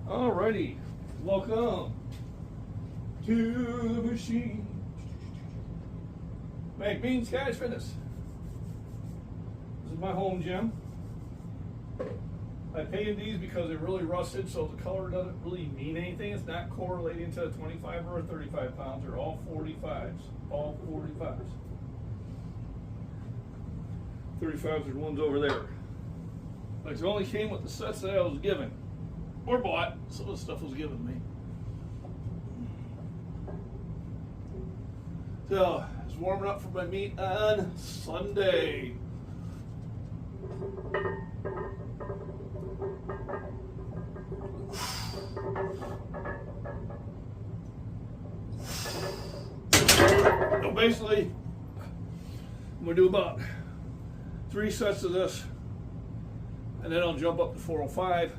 Alrighty, welcome to the machine. Make Beans Guys Fitness. This is my home gym. I painted these because they're really rusted, so the color doesn't really mean anything. It's not correlating to a 25 or a 35 pounds. They're all 45s. All 45s. 35s are the ones over there. Like, it only came with the sets that I was given. Or bought. Some of the stuff was given me. So, I was warming up for my meet on Sunday. So basically, I'm going to do about 3 sets of this, and then I'll jump up to 405.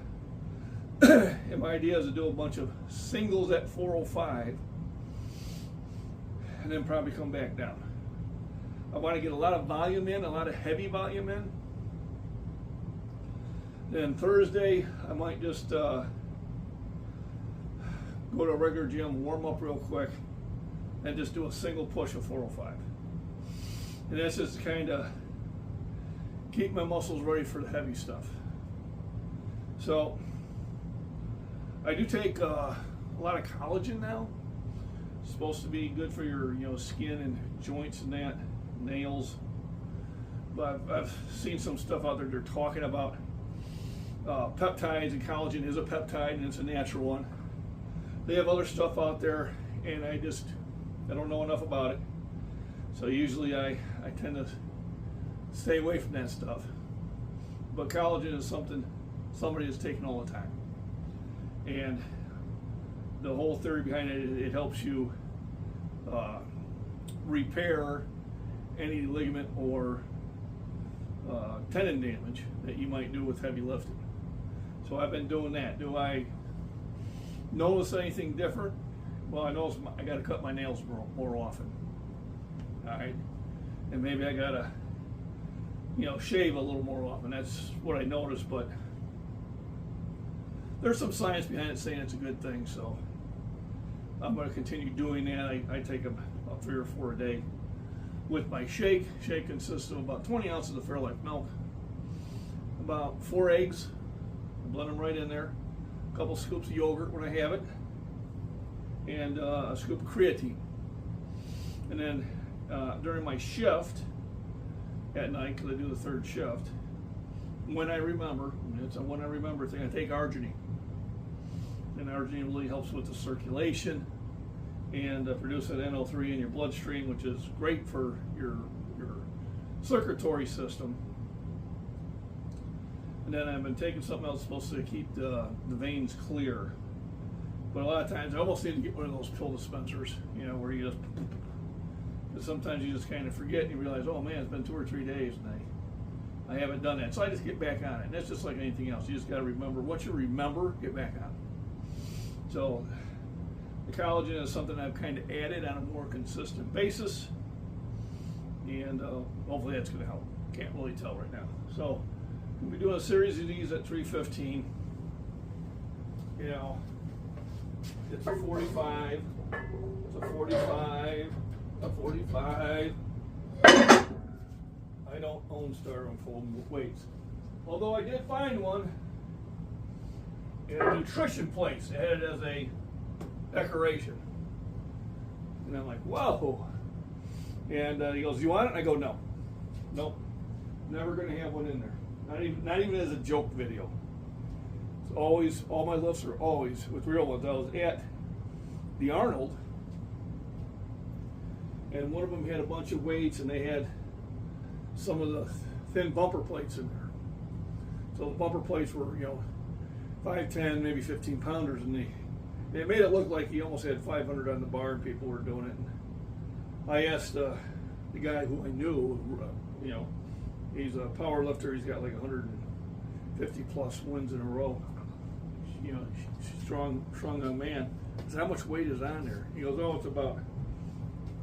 And my idea is to do a bunch of singles at 405 and then probably come back down. I want to get a lot of volume in, a lot of heavy volume in. Then Thursday, I might just go to a regular gym, warm up real quick, and just do a single push of 405. And that's just to kind of keep my muscles ready for the heavy stuff. So I do take a lot of collagen now. It's supposed to be good for your skin and joints and that, nails. But I've seen some stuff out there they're talking about peptides, and collagen is a peptide and it's a natural one. They have other stuff out there, and I don't know enough about it. So usually I tend to stay away from that stuff. But collagen is something somebody is taking all the time. And the whole theory behind it helps you repair any ligament or tendon damage that you might do with heavy lifting. So I've been doing that. Do I notice anything different? Well, I notice I got to cut my nails more often. All right, and maybe I got to shave a little more often. That's what I noticed, but there's some science behind it saying it's a good thing, so I'm going to continue doing that. I take about 3 or 4 a day with my shake. Shake consists of about 20 ounces of Fairlife milk, about 4 eggs, blend them right in there, a couple scoops of yogurt when I have it, and a scoop of creatine. And then during my shift at night, because I do the 3rd shift, when I remember, it's a when I remember thing, I take arginine. And arginine really helps with the circulation and produce that NO3 in your bloodstream, which is great for your circulatory system. And then I've been taking something else supposed to keep the veins clear. But a lot of times I almost need to get one of those pill dispensers, where you just, because sometimes you just kind of forget and you realize, oh man, it's been 2 or 3 days and I haven't done that. So I just get back on it. And that's just like anything else. You just got to remember what you remember, get back on it. So the collagen is something I've kind of added on a more consistent basis. And hopefully that's going to help. Can't really tell right now. So we'll be doing a series of these at 315. It's a 45. It's a 45. A 45. I don't own styrofoam weights. Although I did find one in a nutrition place. They had it as a decoration. And I'm like, whoa. And he goes, you want it? And I go, no. Nope. Never going to have one in there. Not even as a joke video. It's always, all my lifts are always with real ones. I was at the Arnold, and one of them had a bunch of weights, and they had some of the thin bumper plates in there. So the bumper plates were, 5, 10, maybe 15 pounders, and they made it look like he almost had 500 on the bar, and people were doing it. And I asked the guy who I knew, he's a power lifter. He's got like 150 plus wins in a row. Strong young man. I said, how much weight is on there? He goes, oh, it's about,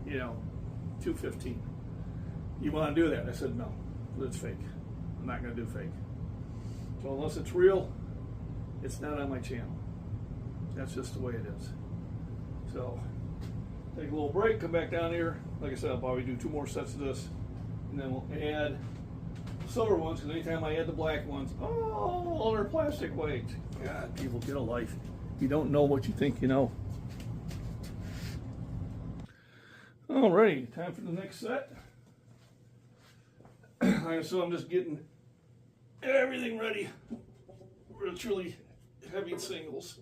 215. You want to do that? I said, no, that's fake. I'm not going to do fake. So unless it's real, it's not on my channel. That's just the way it is. So take a little break, come back down here. Like I said, I'll probably do 2 more sets of this, and then we'll add silver ones, because anytime I add the black ones, all their plastic weight. God, people, get a life. You don't know what you think you know. Alrighty, time for the next set. Like I said, I'm just getting everything ready for the truly heavy singles.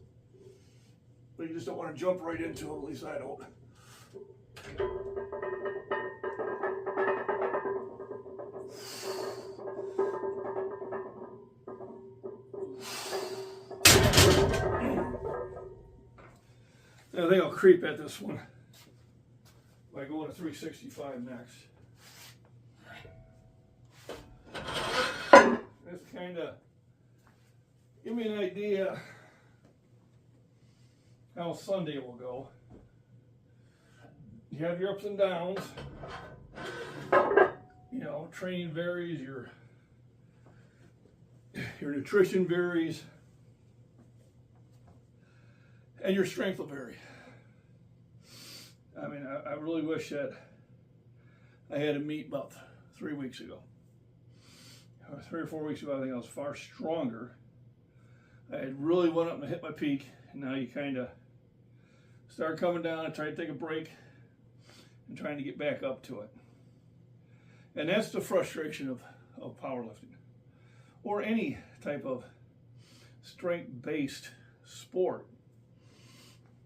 But you just don't want to jump right into them, at least I don't. I think I'll creep at this one by going to 365 next. That's kind of give me an idea how Sunday will go. You have your ups and downs. You know, training varies, your nutrition varies, and your strength will vary. I mean, I really wish that I had a meet about 3 weeks ago. 3 or 4 weeks ago, I think I was far stronger. I had really went up and hit my peak, and now you kind of start coming down and try to take a break and trying to get back up to it. And that's the frustration of powerlifting or any type of strength-based sport,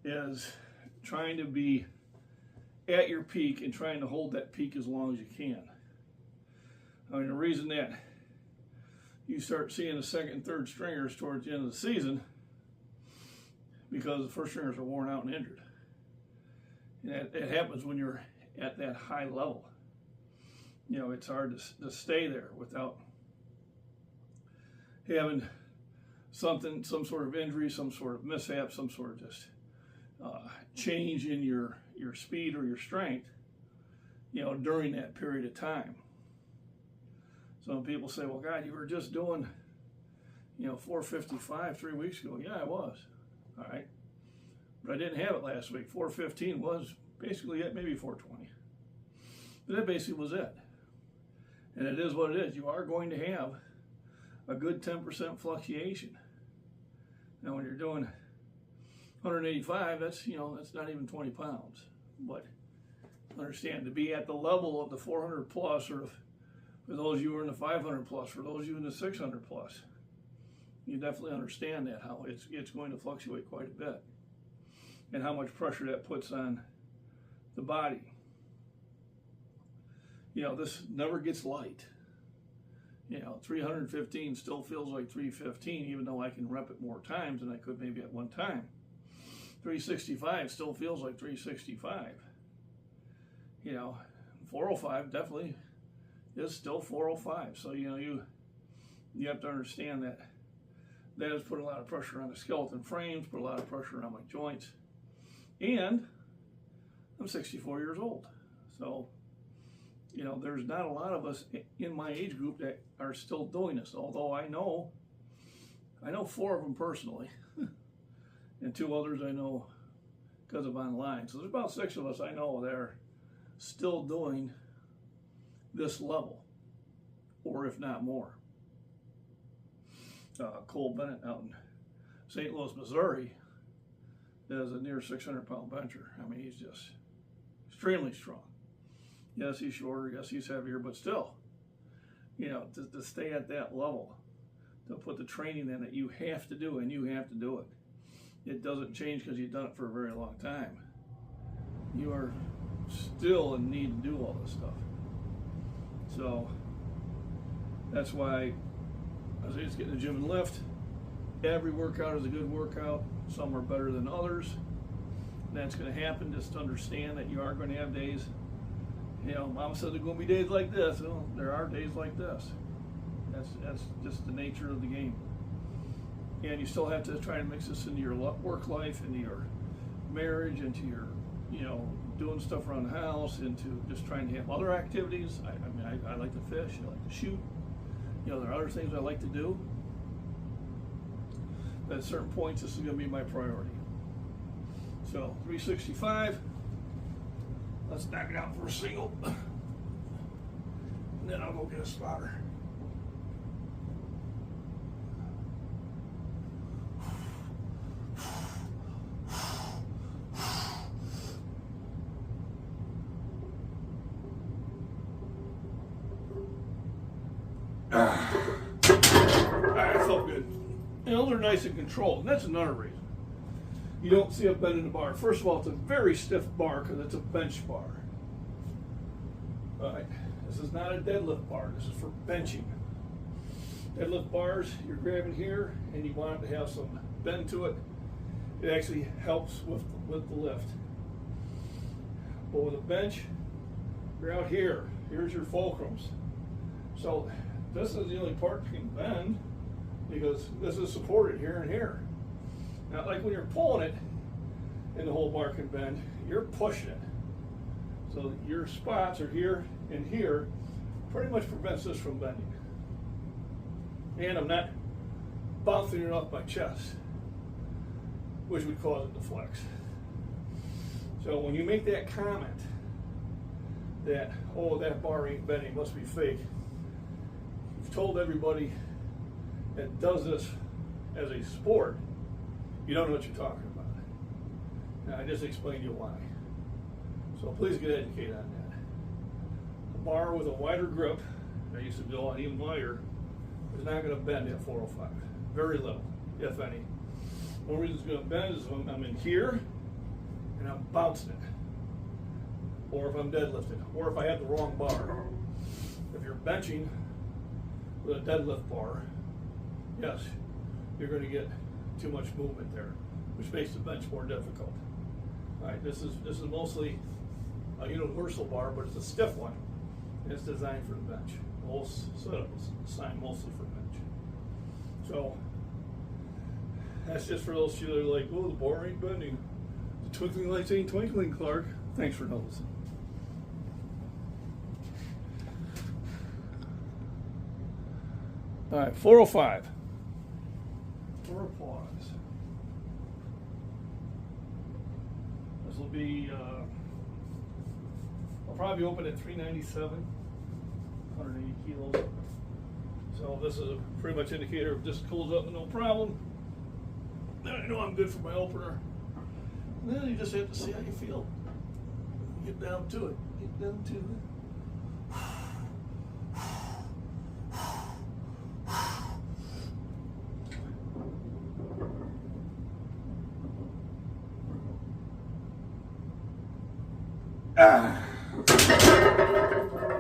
is trying to be at your peak and trying to hold that peak as long as you can. I mean, the reason that you start seeing the second and third stringers towards the end of the season, because the first stringers are worn out and injured. And it happens when you're at that high level. You know, it's hard to stay there without having some sort of injury, some sort of mishap, some sort of just change in your speed or your strength, you know, during that period of time. Some people say, well, God, you were just doing, you know, 455 3 weeks ago. Yeah, I was. All right. But I didn't have it last week. 415 was basically it, maybe 420. But that basically was it. And it is what it is. You are going to have a good 10% fluctuation. Now, when you're doing 185, that's, you know, that's not even 20 pounds. But understand, to be at the level of the 400 plus, or for those of you who are in the 500 plus, for those of you in the 600 plus, you definitely understand that, how it's going to fluctuate quite a bit, and how much pressure that puts on the body. You know, this never gets light. You know, 315 still feels like 315, even though I can rep it more times than I could maybe at one time. 365 still feels like 365. You know, 405 definitely is still 405. So, you know, you have to understand that that has put a lot of pressure on the skeleton frames, put a lot of pressure on my joints. And I'm 64 years old. So, you know, there's not a lot of us in my age group that are still doing this. Although I know 4 of them personally, and 2 others I know because of online. So there's about 6 of us I know that are still doing this level, or if not more. Cole Bennett out in St. Louis, Missouri, is a near 600-pound bencher. I mean, he's just extremely strong. Yes, he's shorter. Yes, he's heavier, but still, you know, to stay at that level, to put the training in that you have to do, and you have to do it. It doesn't change because you've done it for a very long time. You are still in need to do all this stuff. So that's why I say just get in the gym and lift. Every workout is a good workout. Some are better than others. And that's going to happen. Just understand that you are going to have days. You know, Mama said there are going to be days like this. Well, there are days like this. That's just the nature of the game. And you still have to try to mix this into your work life, into your marriage, into your, you know, doing stuff around the house, into just trying to have other activities. I like to fish, I like to shoot. You know, there are other things I like to do. But at certain points, this is going to be my priority. So 365. Let's knock it out for a single. And then I'll go get a spotter. Alright, felt good. And those are nice and controlled, and that's another reason you don't see a bend in the bar. First of all, it's a very stiff bar because it's a bench bar. Alright, this is not a deadlift bar, this is for benching. Deadlift bars, you're grabbing here and you want it to have some bend to it. It actually helps with the lift. But with a bench, you're out here. Here's your fulcrums. So this is the only part that can bend because this is supported here and here. Not like when you're pulling it and the whole bar can bend, you're pushing it. So your spots are here and here, pretty much prevents this from bending. And I'm not bouncing it off my chest, which would cause it to flex. So when you make that comment that, oh, that bar ain't bending, must be fake, you've told everybody that does this as a sport, you don't know what you're talking about. Now, I just explained to you why. So please get educated on that. A bar with a wider grip, I used to go on even wider, is not going to bend at 405. Very little, if any. The only reason it's going to bend is when I'm in here and I'm bouncing it, or if I'm deadlifting, or if I have the wrong bar. If you're benching with a deadlift bar, yes, you're going to get too much movement there, which makes the bench more difficult. All right, this is mostly a universal bar, but it's a stiff one, and it's designed for the bench. The whole setup is designed mostly for bench. So that's just for those few that are like, oh, the bar ain't bending. The twinkling lights ain't twinkling, Clark. Thanks for noticing. All right, 405. For applause. This will be, I'll probably open at 397, 180 kilos. So this is a pretty much indicator if this cools up no problem. Then I know I'm good for my opener. And then you just have to see how you feel. Get down to it. Get down to it.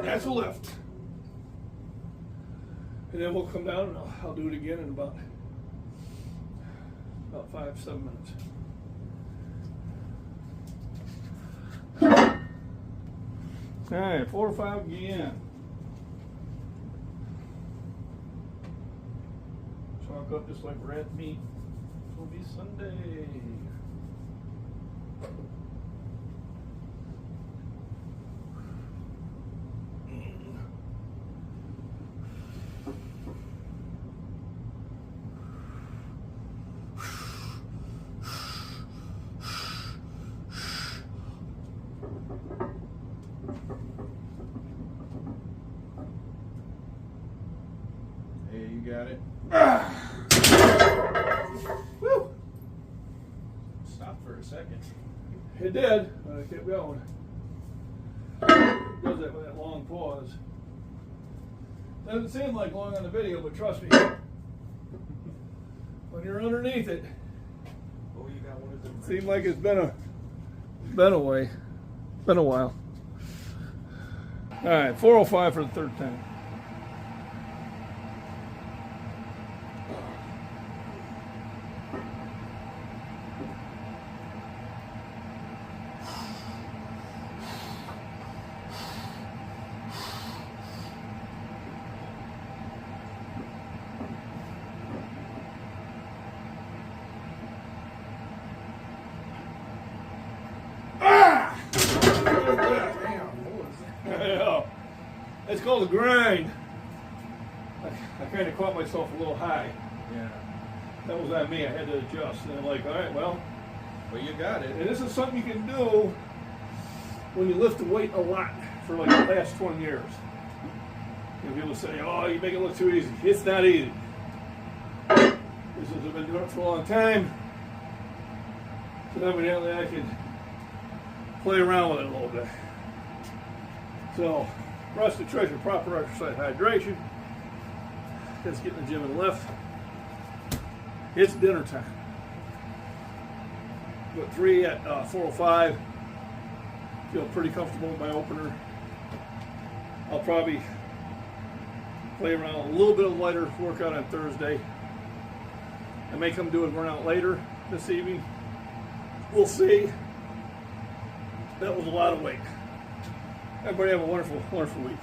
That's a lift. And then we'll come down and I'll do it again in about 5-7 minutes. All right, 4 or 5 again. Chalk up just like red meat. It will be Sunday. Hey, you got it. Woo! Stop for a second. It did, but I kept going. It does that with that long pause. Doesn't seem like long on the video, but trust me, when you're underneath it, Oh, you got one of them. seems like it's been a while. All right, 405 for the third time. It's called a grind. I kind of caught myself a little high. Yeah. That was on me. I had to adjust. And I'm like, all right, well, Well, you got And it. this is something you can do when you lift the weight a lot for like the last 20 years. And people say, oh, you make it look too easy. It's not easy. This is, I've been doing it for a long time. So evidently I can play around with it a little bit. So, rest of the treasure, proper exercise, hydration. Let's get in the gym and lift. It's dinner time. Got 3 at 4:05. Feel pretty comfortable with my opener. I'll probably play around a little bit of lighter workout on Thursday. I may come do a burnout later this evening. We'll see. That was a lot of weight. Everybody have a wonderful, wonderful week.